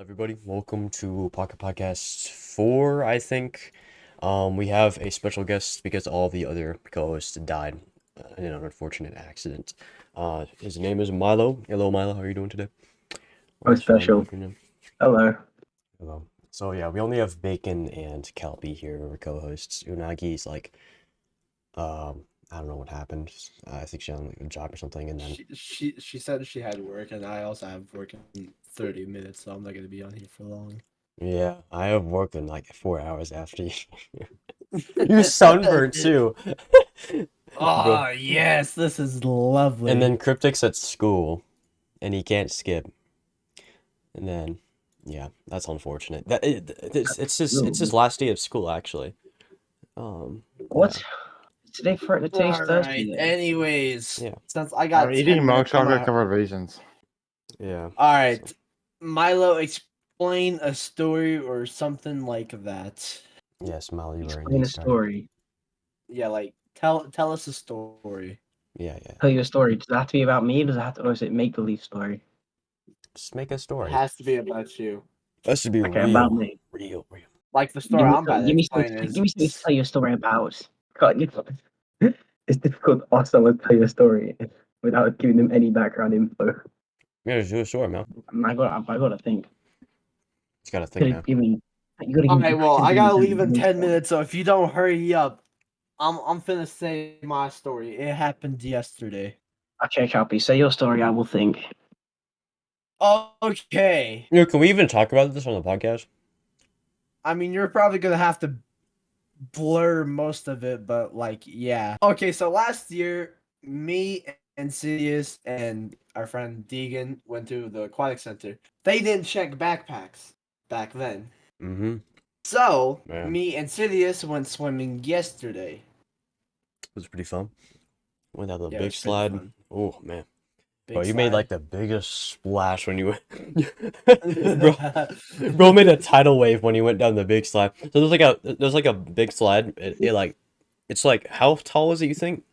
Everybody? Welcome to Pocket Podcast 4, I think. We have a special guest because all the other co-hosts died in an unfortunate accident. His name is Milo. Hello, Milo. How are you doing today? Oh, What's your special. name? Hello. Hello. So yeah, we only have Bacon and Kelpie here, our co-hosts. Unagi's like, I don't know what happened. I think she on like a job or something, and then She said she had work, and I also have work in 30 minutes, so I'm not gonna be on here for long. yeah, I have work in like 4 hours after you. You sunburned too. Bro. Oh yes, this is lovely. And then Cryptic's at school and he can't skip. And then yeah, that's unfortunate. It's his last day of school actually. What? Yeah. Today's All right. Thursday. Anyways, Yeah. since I got I'm 10 eating milk minutes on chocolate my... covered raisins. Yeah. All right, So, Milo, explain a story or something like that. yeah, Smiley, you are Explain indeed a starting. story. Yeah, like tell us a story. Yeah. Tell you a story. Does it have to be about me? Or is it make believe story? Just make a It story. has to be about you. That should be Okay, about real. me. Real. Like the story I'm about to Give me explain something to is... tell you a story about. God, it's difficult to ask someone to tell you a story without giving them any background info. Yeah, just do a story, man. I gotta think. Just gotta think, Gotta man. give me. You gotta All give me. right, well, Gotta I give me gotta leave in some 10 info. minutes, so if you don't hurry up, I'm finna say my story. It happened yesterday. Okay, Calpy, say your story. I will think. Okay. You know, can we even talk about this on the podcast? I mean, you're probably gonna have to blur most of it, but like, yeah. Okay, so last year, me and Sidious and our friend Deegan went to the aquatic center. They didn't check backpacks back then. Mm-hmm. So, Yeah. me and Sidious went swimming yesterday. It was pretty fun. Went down the Yeah, it big was pretty slide. fun. Oh man. Bro, Big you made slide. like the biggest splash when you went. Bro made a tidal wave when he went down the big slide. So there's like a big slide. It's like how tall is it? You think?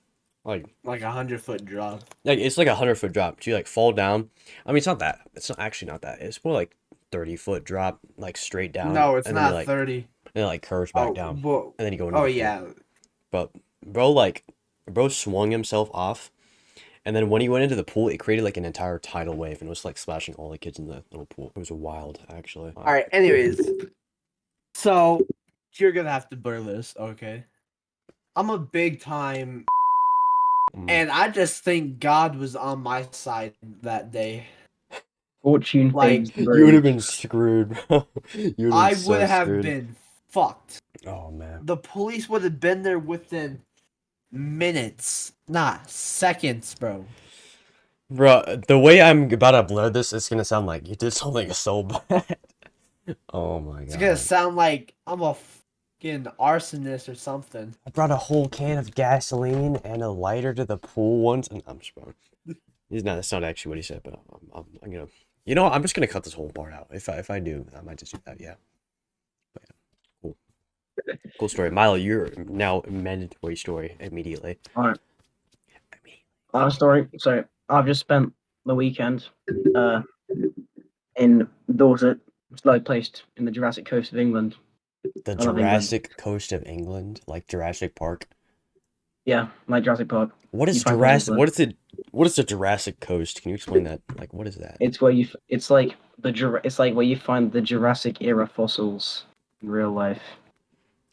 Like Like 100-foot drop. it's like 100 foot drop. So you like fall down. I mean, it's not that. It's not actually not that. It's more like 30 foot drop, like straight down, No, it's and then you not like 30. and it like curves back Oh, down, well, and then you go into oh the pool. yeah. But bro swung himself off. And then when he went into the pool, it created like an entire tidal wave and it was like splashing all the kids in the little pool. It was wild, actually. All right. Anyways, so you're gonna have to blur this, okay? I'm a big time, and I just think God was on my side that day. Fortune Like, favors the You would have brave. been screwed, bro. You would have been I would so have screwed. been fucked. Oh man. The police would have been there within minutes, not seconds, bro. Bro, the way I'm about to blur this, it's gonna sound like you did something so bad. Oh my It's gonna god. sound like I'm a fucking arsonist or something. I brought a whole can of gasoline and a lighter to the pool once, and I'm just bro. That's not actually what he said, but I'm gonna, you know what, I'm just gonna cut this whole part out. If I do, I might just do that, yeah. But yeah, cool. Cool story. Milo, you're now mandatory story immediately. All right. I have a story. So I've just spent the weekend in Dorset. It's like placed in the Jurassic coast of England. The I love England. Jurassic coast of England, like Jurassic Park. Yeah, like Jurassic Park. What You is find dinosaurs Jurassic? there. What is the Jurassic coast? Can you explain that? Like, what is that? It's where you. It's like it's like where you find the Jurassic era fossils in real life,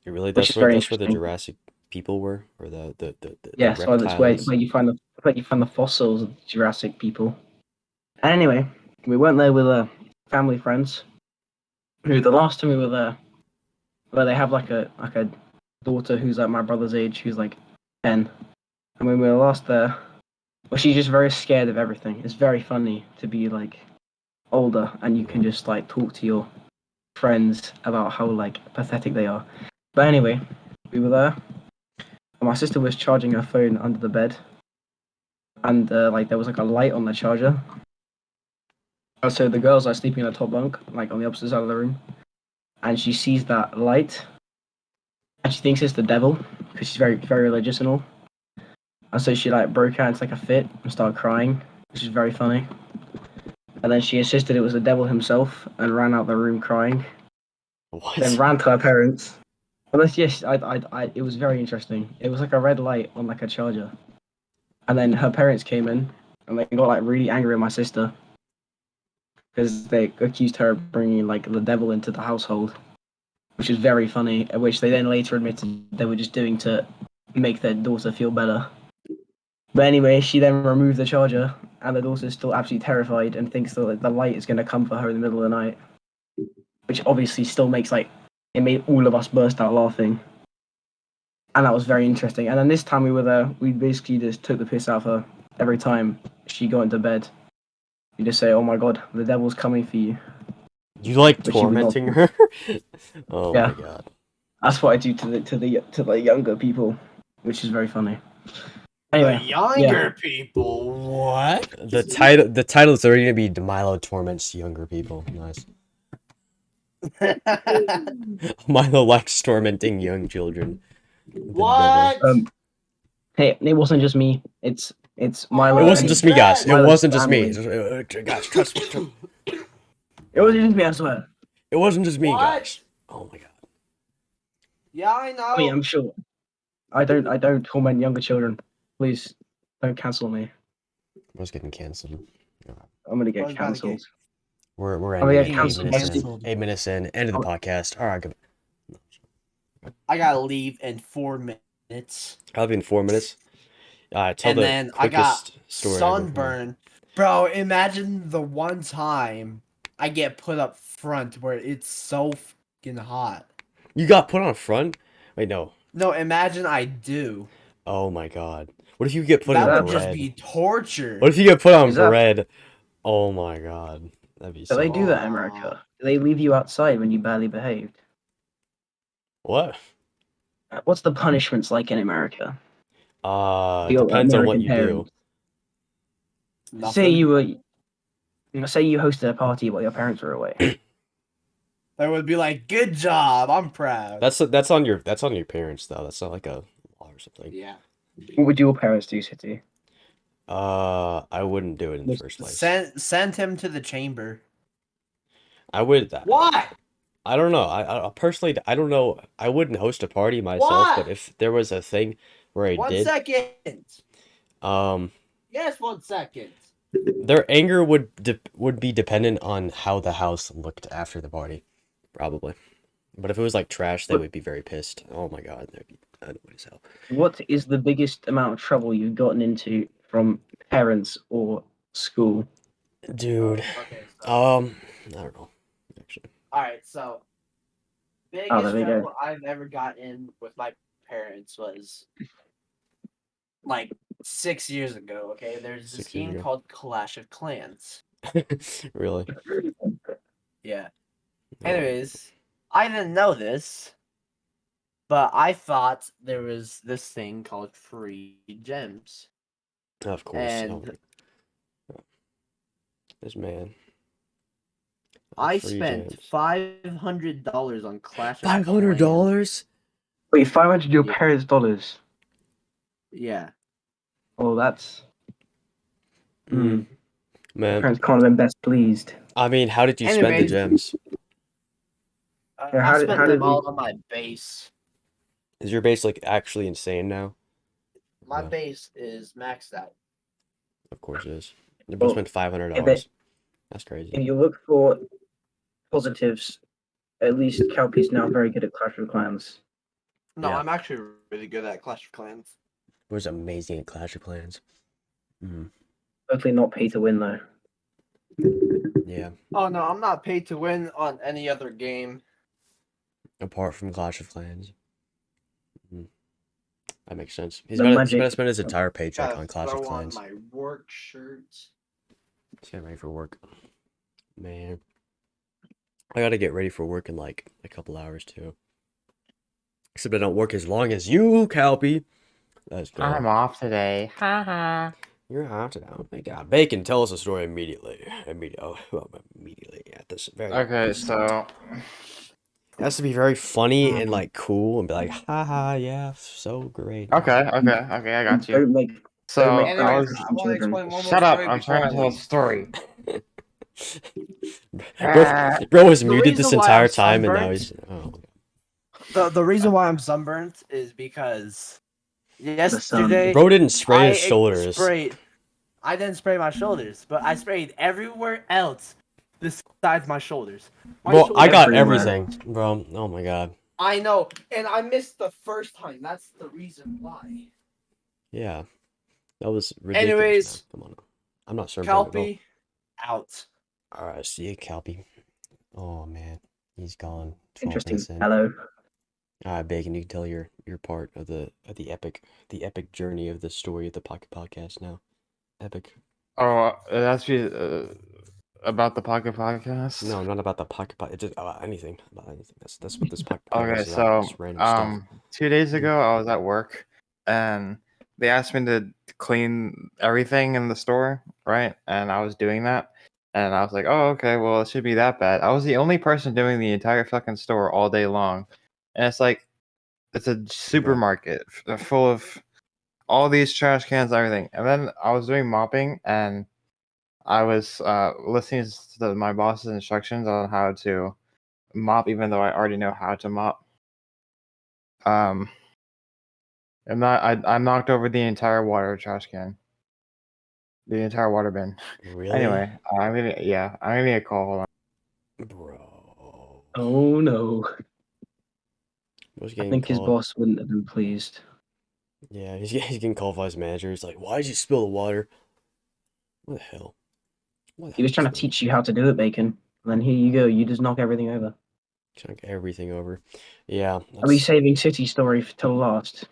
It really, which that's is where very that's where the interesting. Jurassic people were, or the Yeah, so that's where reptiles. you find the fossils of the Jurassic people. And anyway, we went there with family friends. Who the last time we were there, where they have like a daughter who's like my brother's age, who's like 10. And when we were last there, well, she's just very scared of everything. It's very funny to be like older and you can just like talk to your friends about how like pathetic they are. But anyway, we were there. And my sister was charging her phone under the bed, and like there was like a light on the charger. And so the girls are sleeping in the top bunk, like on the opposite side of the room, and she sees that light, and she thinks it's the devil because she's very religious and all. And so she like broke out into like a fit and started crying, which is very funny. and then she insisted it was the devil himself and ran out the room crying. Then What? ran to her parents. Unless yes, it was very interesting. It was like a red light on like a charger, and then her parents came in and they got like really angry at my sister because they accused her of bringing like the devil into the household, which is very funny. Which they then later admitted they were just doing to make their daughter feel better. But anyway, she then removed the charger, and the daughter's still absolutely terrified and thinks that the light is going to come for her in the middle of the night, which obviously still makes like it made all of us burst out laughing, and that was very interesting. And then this time we were there, we basically just took the piss out of her every time she got into bed. You just say, "Oh my god, the devil's coming for you." You like But she would not- tormenting her? Oh Yeah. my god. That's what I do to the younger people, which is very funny. Anyway, The younger people, what? The title is already gonna be Milo torments younger people. Nice. Milo likes tormenting young children. The What? devil. Hey, it wasn't just me. It's Milo. It wasn't just me, guys. It Milo's wasn't just me. family. Guys, trust me. It wasn't just me. I swear. It wasn't just me, What? guys. Oh my god. Yeah, I know. I mean, I'm sure. I don't torment younger children. Please don't cancel me. I was getting cancelled. I'm gonna I get was about to cancelled. We're Oh, ending yeah, it. cancelled. 8 minutes in. End of the podcast. All right, goodbye. I gotta leave in 4 minutes. I'll be in 4 minutes. Tell And the then I got quickest story ever. sunburn. Bro, imagine the one time I get put up front where it's so fucking hot. You got put on front? Wait, no. No, imagine I do. Oh my god. What if you get put That on would bread? just be torture. What if you get put on Is that- bread? Oh my god. That'd be Do so. they do that in America? Do they leave you outside when you badly behaved? What? What's the punishments like in America? Depends on what American you do. parents. Nothing. Say you hosted a party while your parents were away. They would be like, "Good job, I'm proud." That's on your parents though. That's not like a law or something. Yeah. What would your parents do, City? I wouldn't do it in the first place. Send him to the chamber. I would. What? I don't know. I personally, I don't know. I wouldn't host a party myself, What? but if there was a thing where I 1 did, second. um, Yes, 1 second. their anger would be dependent on how the house looked after the party, probably. But if it was like trash, they would be very pissed. Oh my god, they'd be annoyed as hell. What is the biggest amount of trouble you've gotten into from parents or school? Dude, Okay. I don't know. Actually, All right. So, biggest there we go. trouble I've ever gotten in with my parents was like 6 years ago. Okay, there's this 6 years game ago. called Clash of Clans. really. Yeah. Oh. Anyways, I didn't know this, but I thought there was this thing called free gems. Of course. And this man. I Free spent gems. $500 on Clash of Clans. $500? Wait, 500 your Yeah. parents' dollars. Yeah. Oh, that's. Man, Parents can't have been best pleased. I mean, how did you spend the Anyways. gems? Yeah, I how spent did them we- all on my base. Is your base like actually insane now? My Yeah. base is maxed out. Of course it is. You Well, both spent $500. if it- That's crazy. If you look for positives, at least Kelpie's now very good at Clash of Clans. No, Yeah. I'm actually really good at Clash of Clans. It was amazing at Clash of Clans. Hopefully not pay to win though. Yeah. Oh no, I'm not paid to win on any other game. Apart from Clash of Clans. That makes sense. He's The gonna magic- spend his entire paycheck Gotta on Clash of throw Clans. on my work shirt. He's getting ready for work. Man. I gotta get ready for work in like a couple hours too. Except I don't work as long as you, Calpy. That's good. I'm off today. Haha. You're off today. Oh my god. Bacon, tell us a story immediately. Immediately at this very Okay, so It has to be very funny and like cool and be like, haha, yeah, so great. okay, I got you. Don't make So make I Anyways, was I want to explain one more shut up. story I'm before trying I to tell a leave. story. Bro was The muted this reason why I'm entire time, and now sunburnt- he's. Oh. The reason why I'm sunburnt is because sun. yesterday Bro didn't spray his I shoulders. sprayed. I didn't spray my shoulders, but I sprayed everywhere else besides my shoulders. My Bro, I got Everywhere. everything, bro. Oh my god. I know, and I missed the first time. That's the reason why. Yeah, that was ridiculous. Anyways, man. Come on, I'm not sure. All Calpy, out. right, see you, Calpy. Oh man, he's gone. 12 Interesting. minutes in. Hello. All right, Bacon, you can tell your part of the epic journey of the story of the Pocket Podcast now. Epic. Oh, that's about the Pocket Podcast. No, not about the Pocket Podcast. Just about anything. That's what this Pocket Podcast Okay, is about. so Just random stuff. 2 days ago I was at work and they asked me to clean everything in the store, right? And I was doing that. And I was like, oh, okay, well, it should be that bad. I was the only person doing the entire fucking store all day long. And it's like, it's a supermarket full of all these trash cans and everything. And then I was doing mopping and I was listening to my boss's instructions on how to mop, even though I already know how to mop. I knocked over the entire water trash can, the entire water bin. Really? Anyway, I'm gonna get a call. Hold on. Bro. Oh no. Was I getting think his called. boss wouldn't have been pleased. Yeah, he's getting called by his manager. He's like, "Why did you spill the water?" What the hell? What the He was hell trying to teach you how to do it, Bacon. And then here you go. You just knock everything over. Chunk everything over. Yeah. Are we That's... saving City story till last?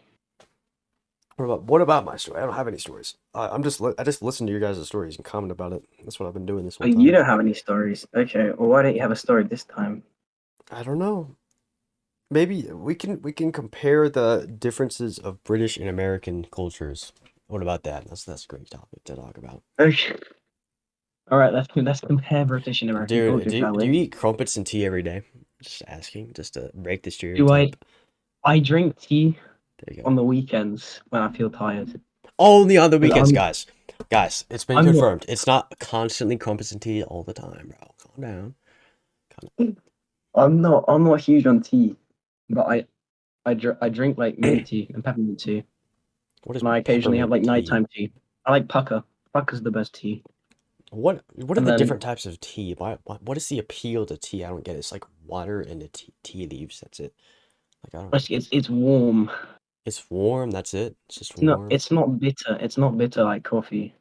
What about my story? I don't have any stories. I just listen to your guys' stories and comment about it. That's what I've been doing this Oh, whole time. you don't have any stories. Okay. Well, why don't you have a story this time? I don't know. Maybe we can compare the differences of British and American cultures. What about that? That's a great topic to talk about. Okay. All right. Let's compare British and American Dude, culture, shall do you we? eat crumpets and tea every day? Just asking, just to break the Do stereotype. I drink tea There you go. on the weekends when I feel tired. Only on the weekends, I'm- guys. Guys, it's been I'm not- confirmed. It's not constantly crumpets and tea all the time, bro. Calm down. I'm not huge on tea, but I drink like mint tea and peppermint tea. What is And I occasionally have like peppermint tea? nighttime tea. I like pucker. Pucker's the best tea. What are And the then- different types of tea? What is the appeal to tea? I don't get it. It's like water and the tea leaves. That's it. Like I don't. It's warm. It's warm. That's it. It's just It's warm. it's not bitter. It's not bitter like coffee,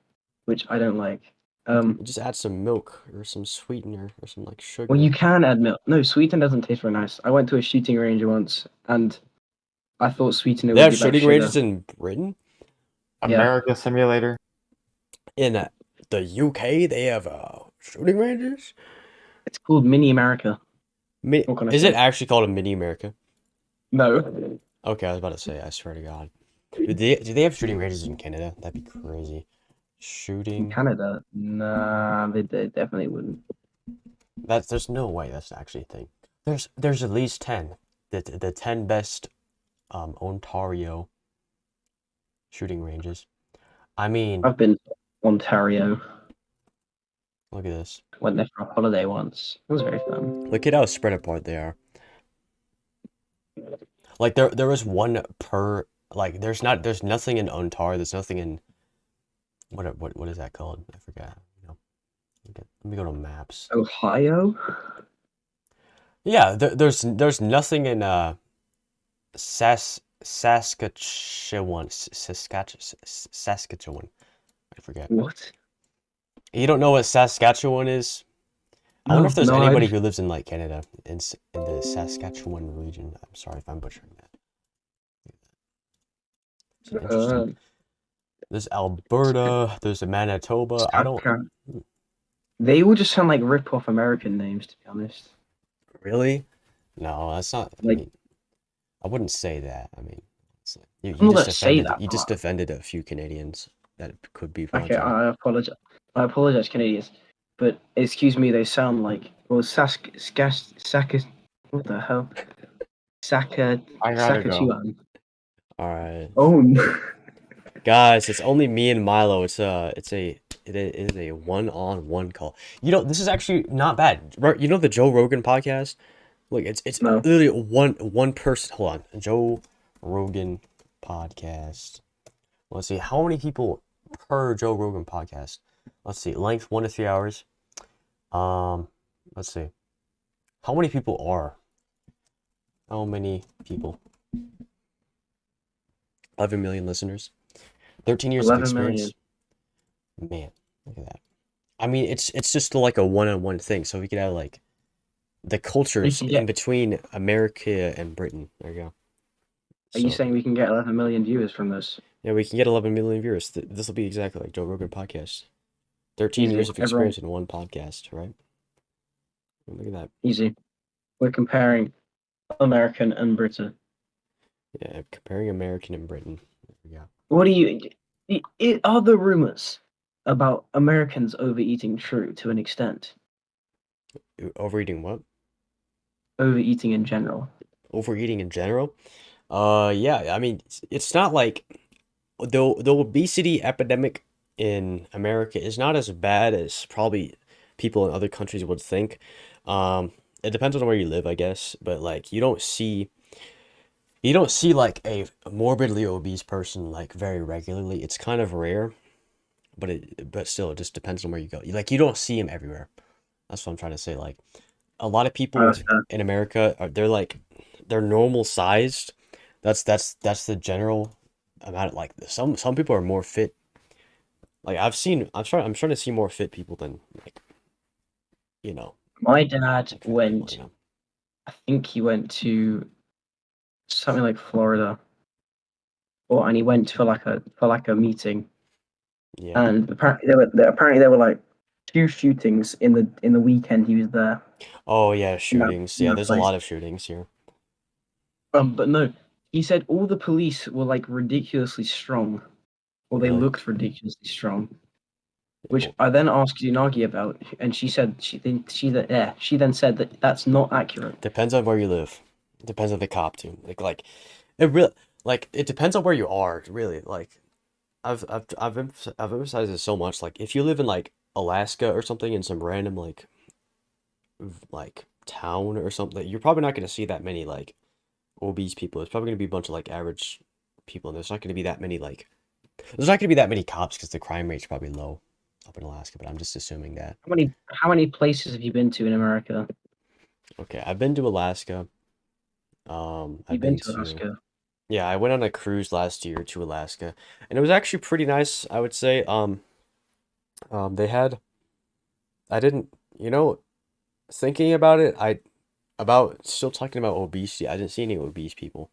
which I don't like. You just add some milk or some sweetener or some like sugar. Well, you can add milk. No, sweetener doesn't taste very nice. I went to a shooting range once, and I thought sweetener They would have be like shooting sugar. ranges in Britain. Yeah. America Simulator. In the UK, they have shooting ranges. It's called Mini America. Mi- What can I is say? it actually called a mini America? No. Okay, I was about to say. I swear to God. Do they have shooting ranges in Canada? That'd be crazy. In Shooting. Canada? Nah, they definitely wouldn't. There's no way that's actually a thing. There's at least 10. The 10 best Ontario shooting ranges. I mean, I've been to Ontario. look at this. Went there for a holiday once. It was very fun. Look at how spread apart they are. Like there was one per like there's nothing in Ontario, there's nothing in what is that called? I forgot. You know. Let me go to maps. Ohio? Yeah, there's nothing in Saskatchewan. Saskatchewan. I forget. What? You don't know what Saskatchewan is? I wonder if there's No, anybody who lives in like Canada in the Saskatchewan region. I'm sorry if I'm butchering that. It's interesting. There's Alberta. There's Manitoba. I don't They all just sound like rip-off American names, to be honest. really. No, that's not. I Like- mean, I wouldn't say that. I say you I'm not just gonna say defended that, you just but- defended a few Canadians that could be Okay, fraudulent. I apologize. I apologize, Canadians. But excuse me, they sound like what the hell? I gotta go. Saskatchewan. All right, Oh no. guys, it's only me and Milo. It's a It is a one-on-one call. You know, this is actually not bad. Right? You know the Joe Rogan podcast? Look, it's No. literally one person. Hold on, Joe Rogan podcast. Let's see how many people per Joe Rogan podcast. Let's see, length 1 to 3 hours. Let's see, how many people are? How many people? 11 million listeners. 13 years of 11 million. experience. Man, look at that. I mean, it's just like a one-on-one thing. So we could have like the cultures can in get- between America and Britain. There you go. Are you So, saying we can get 11 million viewers from this? yeah, we can get 11 million viewers. This will be exactly like Joe Rogan podcast. 13 Easy. years of Everyone- experience in one podcast, right? Look at that. Easy. We're comparing American and Britain. Yeah, comparing American and Britain. There we go. What do you? Are the rumors about Americans overeating true to an extent? Overeating what? Overeating in general. Overeating in general? Yeah, I mean, it's not like the obesity epidemic in America is not as bad as probably people in other countries would think. It depends on where you live, I guess, but like you don't see like a morbidly obese person like very regularly. It's kind of rare, but still it just depends on where you go. Like you don't see them everywhere. That's what I'm trying to say. Like a lot of people That's fair. in America they're normal sized. That's the general amount. Like some people are more fit. Like I'm trying to see more fit people than like, you know, My dad like fat people, went. you know. I think he went to something like Florida, and he went for like a meeting, Yeah. and apparently there were like 2 shootings in the weekend he was there. Oh yeah, shootings. Yeah, that there's a place. lot of shootings here. But no, he said all the police were like ridiculously strong, or they Really? looked ridiculously strong. Which Well, I then asked Unagi about, and she said she then said that that's not accurate. depends on where you live. Depends on the cop too. Like it really like it depends on where you are, really. Like I've emphasized it so much. Like if you live in like Alaska or something in some random like town or something, you're probably not gonna see that many like obese people. It's probably gonna be a bunch of like average people, and there's not gonna be that many cops because the crime rate's probably low up in Alaska. But I'm just assuming that. How many places have you been to in America? Okay, I've been to Alaska. I've You've been been to Alaska. yeah, I went on a cruise last year to Alaska, and it was actually pretty nice, I would say. They had, I didn't, thinking about it, about still talking about obesity, I didn't see any obese people,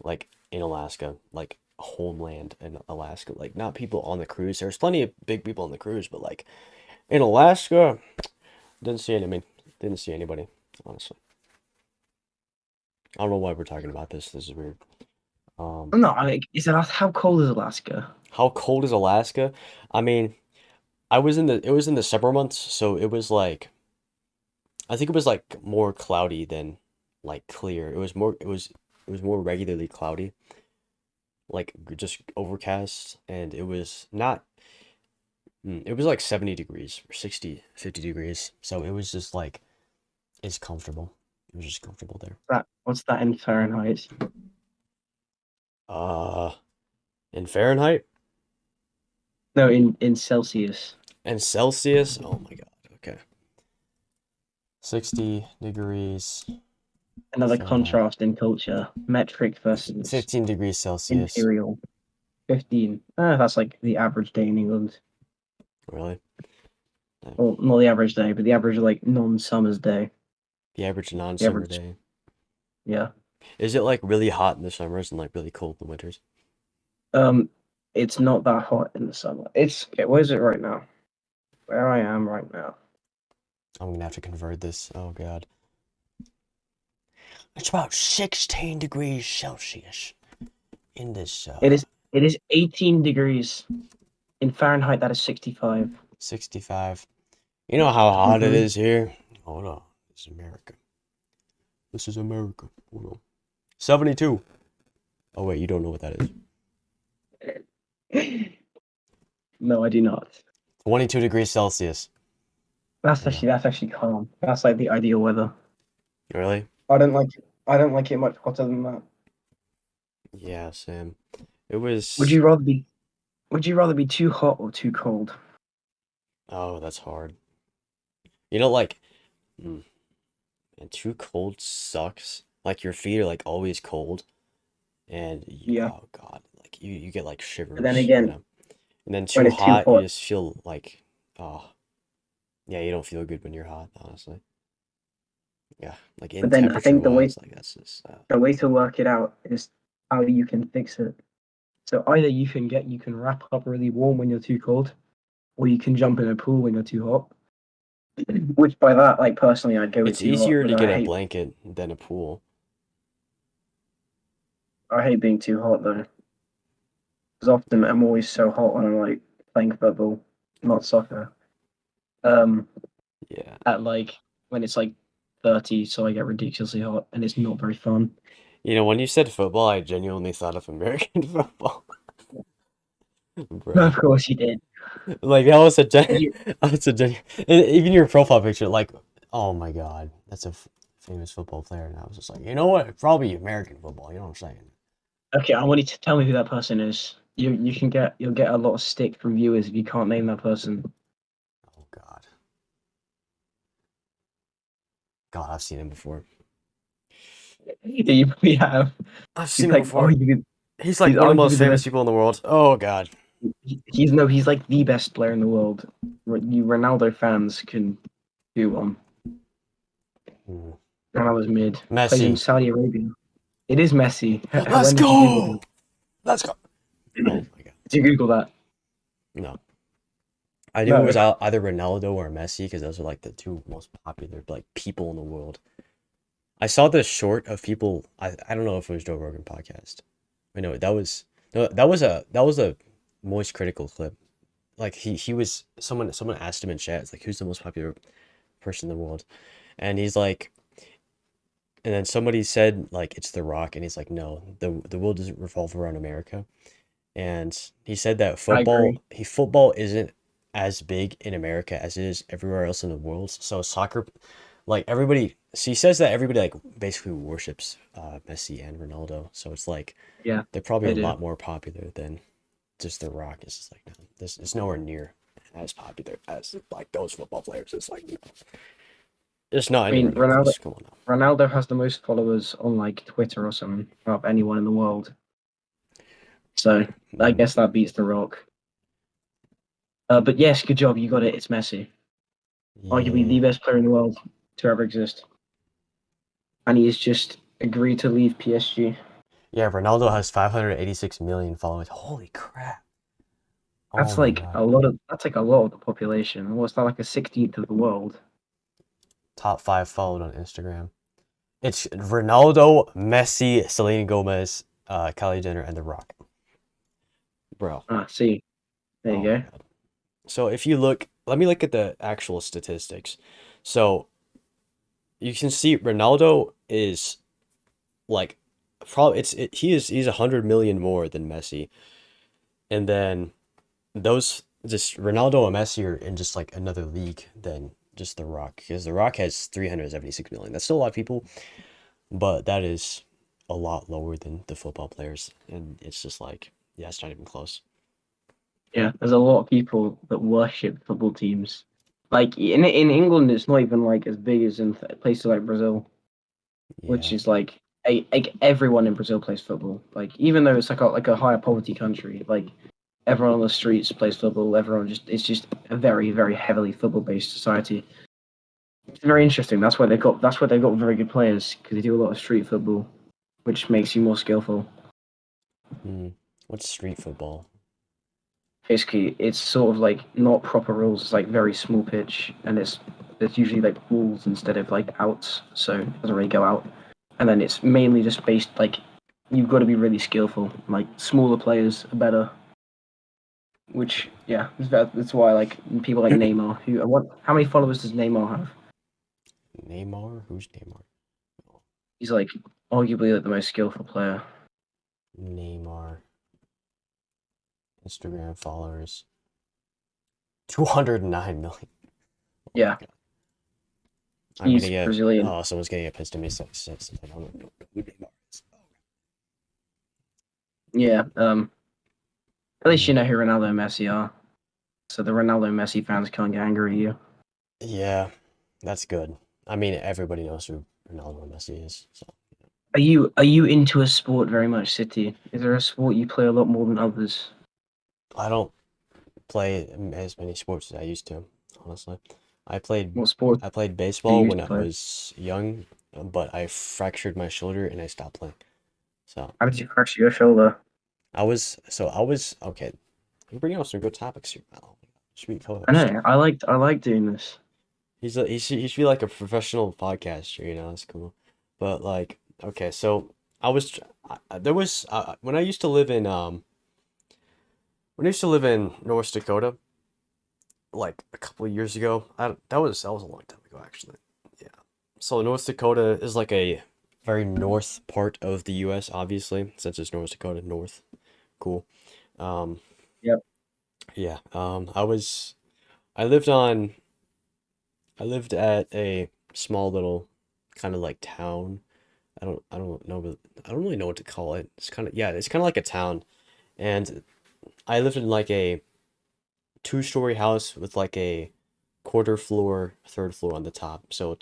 like in Alaska, like homeland in Alaska, like not people on the cruise. There's plenty of big people on the cruise, but like in Alaska, didn't see anybody, honestly. I don't know why we're talking about this. This is weird. No, like how cold is Alaska? How cold is Alaska? I mean, it was in the summer months, so it was like I think it was like more cloudy than like clear. It was more regularly cloudy, like just overcast, and it was not it was like 70 degrees or 60, 50 degrees. So it was just like it's comfortable. It was just comfortable there. What's that in Fahrenheit? Uh in Fahrenheit No, in Celsius. and Celsius. Oh my God. Okay. 60 degrees. Another Fahrenheit. contrast in culture. Metric versus 15 degrees Celsius. imperial. 15. That's like the average day in England. Really? Well, not the average day, but the average like non-summer's day. The average non-summer average- day. Yeah. Is it like really hot in the summers and like really cold in the winters? It's not that hot in the summer. It's okay. Where is it right now? Where I am right now. I'm gonna have to convert this. Oh God. It's about 16 degrees Celsius in this. It is 18 degrees in Fahrenheit. That is 65. 65. You know how hot it Mhm. is here? Hold on. This is America. This is America. Hold on. 72. Oh wait, you don't know what that is. No, I do not. 22 degrees Celsius. That's Yeah. actually calm. That's like the ideal weather. Really? I don't like it much hotter than that. Yeah, Sam. It Would was. you rather be Would you rather be too hot or too cold? Oh, that's hard. You know, like, mm, and too cold sucks. Like your feet are like always cold, and you, Yeah. oh God, like you get like But then shivers, you again, know. And then when too it's too hot, you hot, just feel like, oh, yeah, you don't feel good when you're hot, honestly. Yeah, like in but then I temperature think wise, like that's just the way to work it out is how you can fix it. So either you can wrap up really warm when you're too cold, or you can jump in a pool when you're too hot. Which by that, like personally, I'd go with it's too hot easier to because get a blanket than a pool. I hate being too hot though. Because often Yeah. I'm always so hot when I'm like playing football, not soccer. Um, Yeah. at like when it's like 30, so I get ridiculously hot, and it's not very fun. You know, when you said football, I genuinely thought of American football, Of bro. course you did. Like that was a You, that was a even your profile picture, like, oh my God, that's a famous football player, and I was just like, you know what, probably American football. You know what I'm saying? okay, I want you to tell me who that person is. You'll get a lot of stick from viewers if you can't name that person. Oh God, I've seen him before. You probably have. I've He's seen him like before. He's like he's one of the most arguably the famous best. people in the world. Oh God. He's like the best player in the world. You Ronaldo fans can do one. Hmm. Ronaldo's mid. Plays in Messi. Saudi Arabia. It is Messi. Let's When did you Google go. that? Let's go. Oh my God. Did you Google that? No. I knew it No. was either Ronaldo or Messi because those are like the two most popular like people in the world. I saw this short of people. I don't know if it was Joe Rogan podcast. I know that was no, that was a Moist Critical clip. Like he was someone asked him in chat, it's like, who's the most popular person in the world, and he's like, and then somebody said like it's The Rock, and he's like, no, the world doesn't revolve around America. And he said that I agree. football isn't as big in America as it is everywhere else in the world. So soccer, like everybody, so he says that everybody like basically worships Messi and Ronaldo. So it's like Yeah, they're probably they a do. lot more popular than just The Rock. It's just like, no, this it's nowhere near as popular as like those football players. It's like, no, it's not I mean, anywhere near close. Come on now. Ronaldo has the most followers on like Twitter or something of anyone in the world. So I Mhm. guess that beats The Rock. But yes, good job. You got it. It's Messi, arguably Yeah. the best player in the world to ever exist, and he has just agreed to leave PSG. Yeah, Ronaldo has 586 million followers. Holy crap. Oh That's my like God. a lot of the population. What's that, like a 16th of the world? Top 5 followed on Instagram. It's Ronaldo, Messi, Selena Gomez, Kylie Jenner, and The Rock. Bro. Ah, see, there you Oh my go. God. So if you look, let me look at the actual statistics. So you can see Ronaldo is like probably he's 100 million more than Messi, and then those just Ronaldo and Messi are in just like another league than just The Rock, because The Rock has 376 million. That's still a lot of people, but that is a lot lower than the football players, and it's just like, yeah, it's not even close. Yeah, there's a lot of people that worship football teams. Like in England, it's not even like as big as in places like Brazil, which Yeah. is like everyone in Brazil plays football. Like even though it's like a higher poverty country, like everyone on the streets plays football. Everyone just it's just a very heavily football based society. It's very interesting. That's why they've got very good players because they do a lot of street football, which makes you more skillful. Hmm. What's street football? Basically, it's sort of like not proper rules. It's like very small pitch, and it's usually like balls instead of like outs, so it doesn't really go out. And then it's mainly just based like you've got to be really skillful. Like smaller players are better, which yeah, that's why like people like Neymar. How many followers does Neymar have? Neymar? Who's Neymar? He's like arguably like the most skillful player. Neymar. Instagram followers. 209 million. Oh my Yeah. God. I'm He's gonna get. Brazilian. Oh, someone's gonna get pissed at me since I don't know who Neymar is. Yeah. At least you Mhm. know who Ronaldo and Messi are. So the Ronaldo and Messi fans can't get angry at you. Yeah, that's good. I mean, everybody knows who Ronaldo and Messi is. So Are you into a sport very much, City? Is there a sport you play a lot more than others? I don't play as many sports as I used to, honestly. I played What sport I played do you baseball used when to I play? was young, but I fractured my shoulder and I stopped playing. So How did you fracture your shoulder? I was okay. We're bringing up some good topics here, Milo. Sweet I co-host. know. I like doing this. He should be like a professional podcaster, you know. That's cool. But like, okay, so I was tr- there was when I used to live in North Dakota, like a couple of years ago. That was a long time ago, actually. Yeah. So North Dakota is like a very north part of the U.S., obviously, since it's North Dakota, north. Cool. Um, Yep. yeah. I lived on, I lived at a small little kind of like town. I don't know, but I don't really know what to call it. It's kind of like a town. And I lived in like a two-story house with like a quarter floor, third floor on the top. So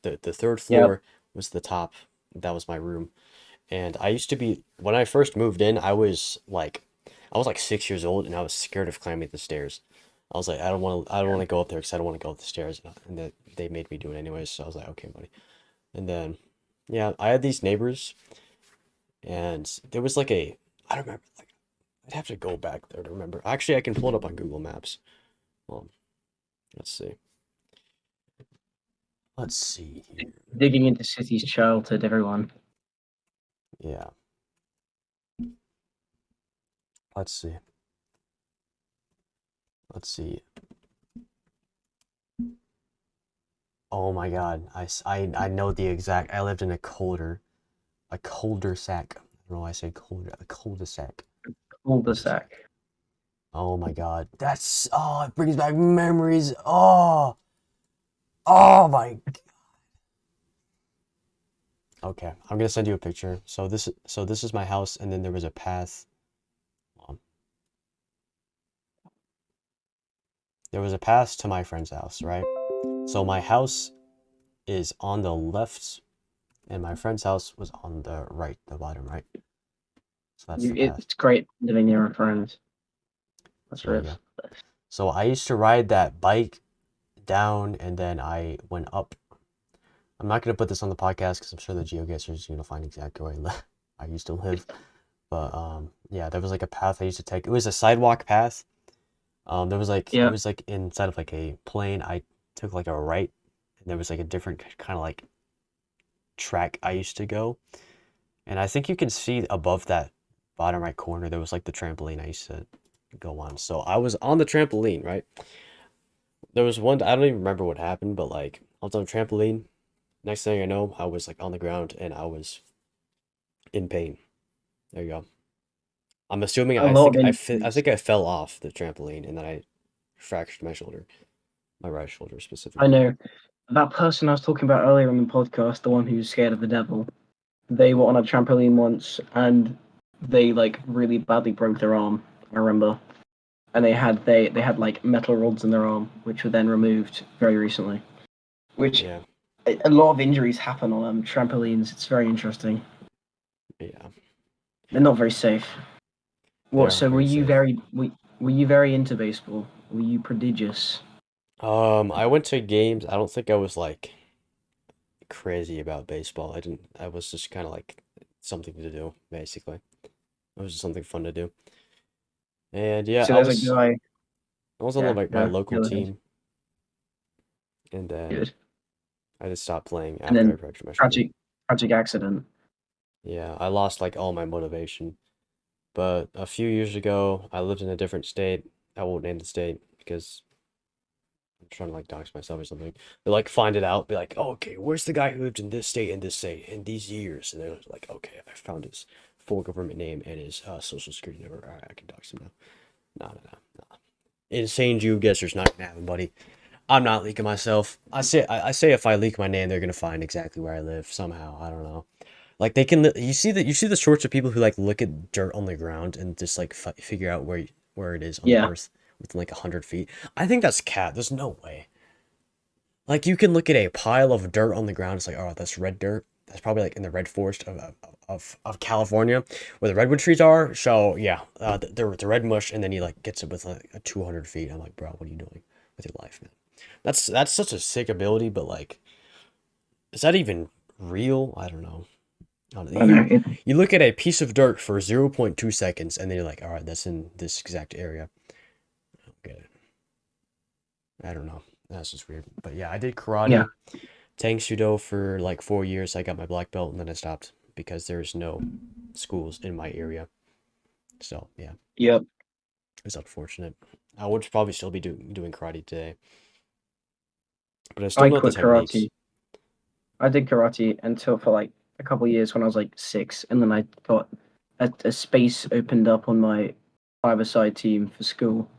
the third Yep. floor was the top. That was my room. And I used to be when I first moved in, I was like 6 years old and I was scared of climbing the stairs. I was like, I don't want to go up there because I don't want to go up the stairs. And they made me do it anyways. So I was like, okay, buddy. And then, yeah, I had these neighbors, and there was like I don't remember. Like, I'd have to go back there to remember. Actually, I can pull it up on Google Maps. Um, let's see. Let's see here. Digging into City's childhood, everyone. Yeah, let's see. Let's see. Oh my God, I know the exact. I lived in a colder sack. I don't know why I said colder. A cul-de-sac. Cul-de-sac. Oh my God, it brings back memories. Oh my. Okay, I'm gonna send you a picture. So this is my house, and then there was a path. Um, there was a path to my friend's house, right? So my house is on the left, and my friend's house was on the right, the bottom right. So that's the path. It's great living near a friend. That's There you real. go. So I used to ride that bike down, and then I went up. I'm not gonna put this on the podcast because I'm sure the geoguessers is gonna find exactly where I used to live. But yeah, there was like a path I used to take. It was a sidewalk path. It Yeah. was like inside of like a plane. I took like a right, and there was like a different kind of like track I used to go. And I think you can see above that bottom right corner, there was like the trampoline I used to go on. So I was on the trampoline, right? There was one, I don't even remember what happened, but like I was on the trampoline. Next thing I know, I was like on the ground and I was in pain. There you go. I'm assuming A lot of I injuries. think I fell off the trampoline and then I fractured my shoulder, my right shoulder I specifically. know. That person I was talking about earlier on the podcast, the one who's scared of the devil, they were on a trampoline once and they like really badly broke their arm, I remember. And they had like metal rods in their arm, which were then removed very recently. Which Yeah, a lot of injuries happen on trampolines. It's very interesting. yeah, They're not very safe. they What? aren't So very safe. were you very into baseball? Were you prodigious? I went to games. I don't think I was like crazy about baseball. I was just kind of like something to do, basically. It was just something fun to do. And yeah, So there's a guy. I was on Yeah, like my go local go ahead. team, and then Good. I just stopped playing And after I then fractured my shoulder. tragic accident. Yeah, I lost like all my motivation. But a few years ago, I lived in a different state. I won't name the state because I'm trying to like dox myself or something. They like find it out, be like, oh, okay, where's the guy who lived in this state, in these years? And they're like, okay, I found his full government name and his social security number. All right, I can dox him now. No, no, no, no. insane you guessers not gonna happen, buddy. I'm not leaking myself. I say if I leak my name, they're gonna find exactly where I live somehow. I don't know. Like they can. You see the sorts of people who like look at dirt on the ground and just like figure out where it is on the Yeah. earth within like 100 feet. I think that's cat. There's no way. Like you can look at a pile of dirt on the ground. It's like, oh, that's red dirt. That's probably like in the red forest of California, where the redwood trees are. So yeah, the red mush, and then he like gets it with like a 200 feet. I'm like, bro, what are you doing with your life, man? That's such a sick ability, but like, is that even real? I don't know. I don't know. I know. You look at a piece of dirt for 0.2 seconds, and then you're like, all right, that's in this exact area. I don't get it. I don't know. That's just weird. But yeah, I did karate. Yeah. Tang Sudo for like 4 years. I got my black belt and then I stopped because there's no schools in my area. So yeah, Yep. it's unfortunate. I would probably still be doing karate today, but I still I know the quit techniques. karate. I did karate until for like a couple of years when I was like 6, and then I got a space opened up on my 5-a-side team for school.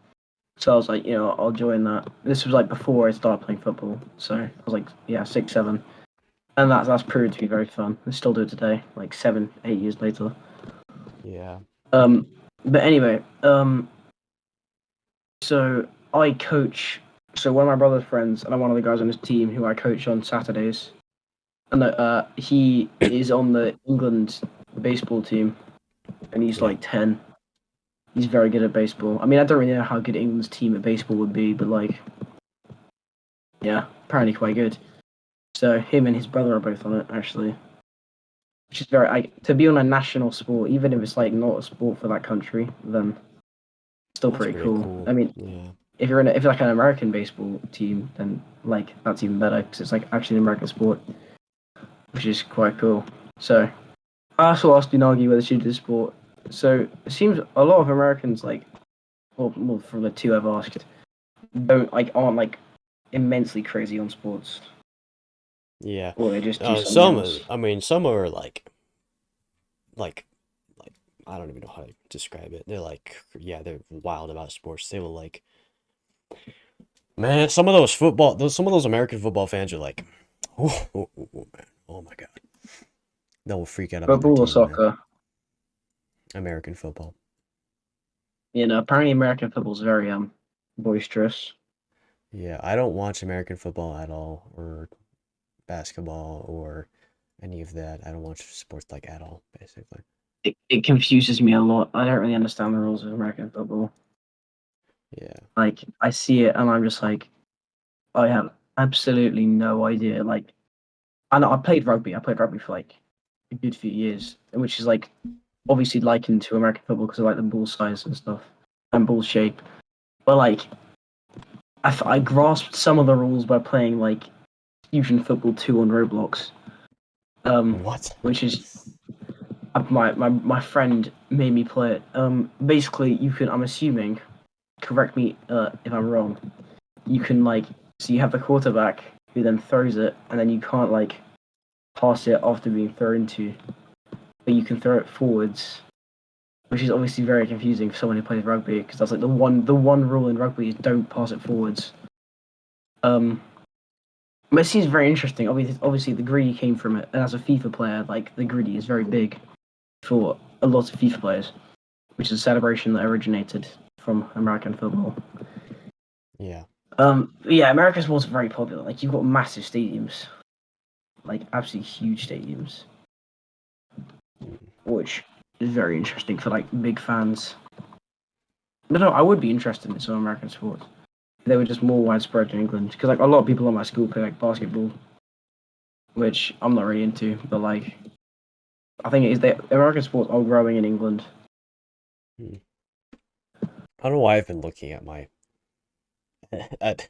So I was like, I'll join that. This was like before I started playing football, so I was like, yeah, 6, 7, and that's proved to be very fun. I still do it today, like 7, 8 years later. Yeah. But anyway, so I coach. So one of my brother's friends, and I'm one of the guys on his team who I coach on Saturdays. And he is on the England baseball team, and he's Yeah. like 10. He's very good at baseball. I mean, I don't really know how good England's team at baseball would be, but like, yeah, apparently quite good. So him and his brother are both on it actually, which is to be on a national sport, even if it's like not a sport for that country, then still That's pretty pretty cool. cool. I mean, Yeah. if you're like an American baseball team, then like that's even better because it's like actually an American sport, which is quite cool. So I also asked Unagi whether she did sport. So it seems a lot of Americans like, well, from the two I've asked, aren't like immensely crazy on sports, Yeah. or they just do something else. I mean, some are like, like, I don't even know how to describe it. They're like, yeah, they're wild about sports. They will like, man, some of those American football fans are like, man, oh my God. They'll freak out about their Football or team, man. soccer? American football. Apparently American football's very boisterous. Yeah, I don't watch American football at all, or basketball, or any of that. I don't watch sports like at all, basically. It confuses me a lot. I don't really understand the rules of American football. Yeah. Like I see it and I'm just like, I have absolutely no idea. Like, I know I played rugby. I played rugby for like a good few years, which is like obviously likened to American football because of like the ball size and stuff and ball shape. But like, I grasped some of the rules by playing like Fusion Football 2 on Roblox. What? Which is my friend made me play it. Basically, you can. I'm assuming. Correct me if I'm wrong. You can like, so you have the quarterback who then throws it, and then you can't like pass it after being thrown to, but you can throw it forwards, which is obviously very confusing for someone who plays rugby because that's like the one rule in rugby is don't pass it forwards. But it seems very interesting. Obviously, the greedy came from it, and as a FIFA player, like the greedy is very big for a lot of FIFA players, which is a celebration that originated from American football. Yeah. Yeah, American sports are very popular. Like you've got massive stadiums, like absolutely huge stadiums, which is very interesting for like big fans. But no, I would be interested in some American sports. They were just more widespread in England because like a lot of people in my school play like basketball, which I'm not really into. But like, I think it is that American sports are growing in England. I don't know why I've been looking at my at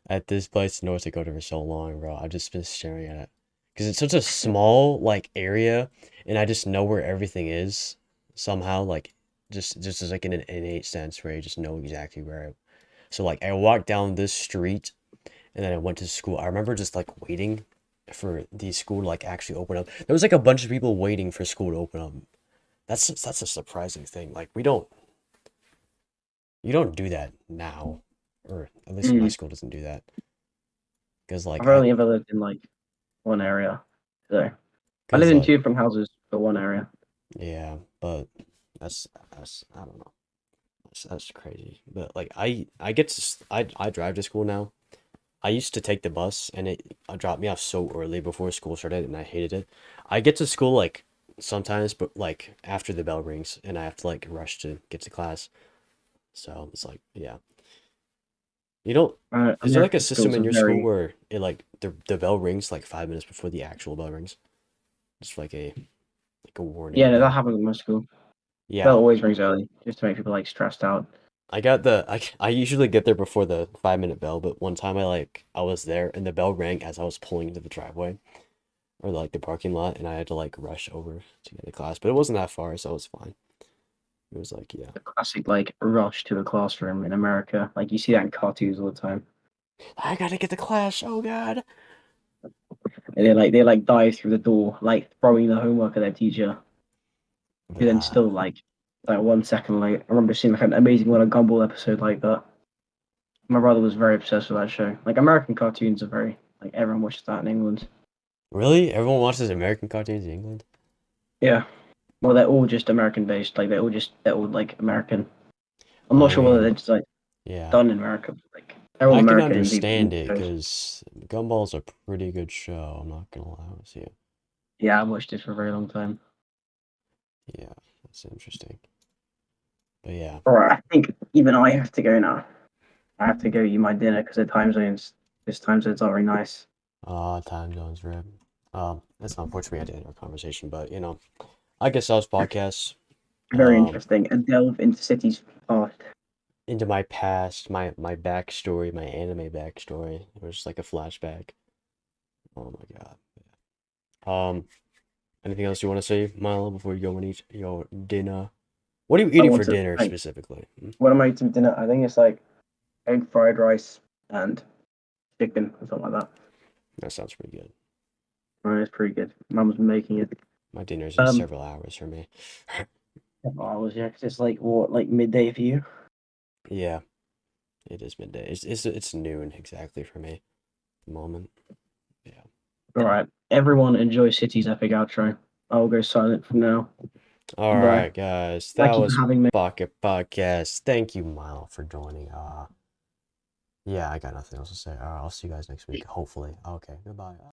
at this place in North Dakota for so long, bro. I've just been staring at it because it's such a small like area, and I just know where everything is somehow. Like just as like in an innate sense where I just know exactly where. So like I walked down this street, and then I went to school. I remember just like waiting for the school to like actually open up. There was like a bunch of people waiting for school to open up. That's a surprising thing. Like we don't. you don't do that now, or at least my Mm. school doesn't do that. Because like I've only ever lived in like one area, so I because live in like 2 different houses for one area. yeah, but that's I don't know. That's crazy. But like I get to I drive to school now. I used to take the bus and it dropped me off so early before school started and I hated it. I get to school like sometimes, but like after the bell rings and I have to like rush to get to class. So it's like yeah. You know, is there like a American system schools in are your school very where it like the bell rings like 5 minutes before the actual bell rings? It's like a warning yeah. No, that bell. happens at my school. Bell Yeah, always rings early just to make people like stressed out. I usually get there before the 5 minute bell, but one time I was there and the bell rang as I was pulling into the driveway or like the parking lot and I had to like rush over to get to class, but it wasn't that far, so it was fine. It was like, yeah. The classic like rush to a classroom in America. Like you see that in cartoons all the time. I gotta get to class. Oh God. And they dive through the door, like throwing the homework at their teacher, who But then still like 1 second late. I remember seeing like an amazing little Gumball episode like that. My brother was very obsessed with that show. Like American cartoons are very like everyone watches that in England. really? Everyone watches American cartoons in England? Yeah. Well, they're all just American based. Like they're all like American. I'm not I sure whether they're mean, just like yeah. done in America. But, like they're all I can American in understand the it shows. because Gumball's a pretty good show. I'm not gonna lie with you. Yeah, I watched it for a very long time. Yeah, that's interesting. But yeah. All right, I think even I have to go now. I have to go eat my dinner because the time zones. This time zone's not very nice. Time zones, rip. That's unfortunate we had to end our conversation, but you know, I guess I was podcasts. Very Um, interesting. A delve into cities past. into my past, my backstory, my anime backstory. It was just like a flashback. Oh my god. Anything else you want to say, Milo, before you go and eat your dinner? What are you I eating want for to dinner like specifically? what am I eating for dinner? I think it's like egg fried rice and chicken or something like that. That sounds pretty good. Right, it's pretty good. Mum's making it. My dinner's in Um, several hours for me. hours, yeah, 'cause it's like what, like midday for you? Yeah, it is midday. It's noon exactly for me at the moment. Yeah. All right, everyone enjoy City's epic outro. I will go silent from now. All Goodbye. right, guys. That Thank you for was having me. Pocket Podcast. Thank you, Milo, for joining. Yeah, I got nothing else to say. All right, I'll see you guys next week, hopefully. Okay, goodbye.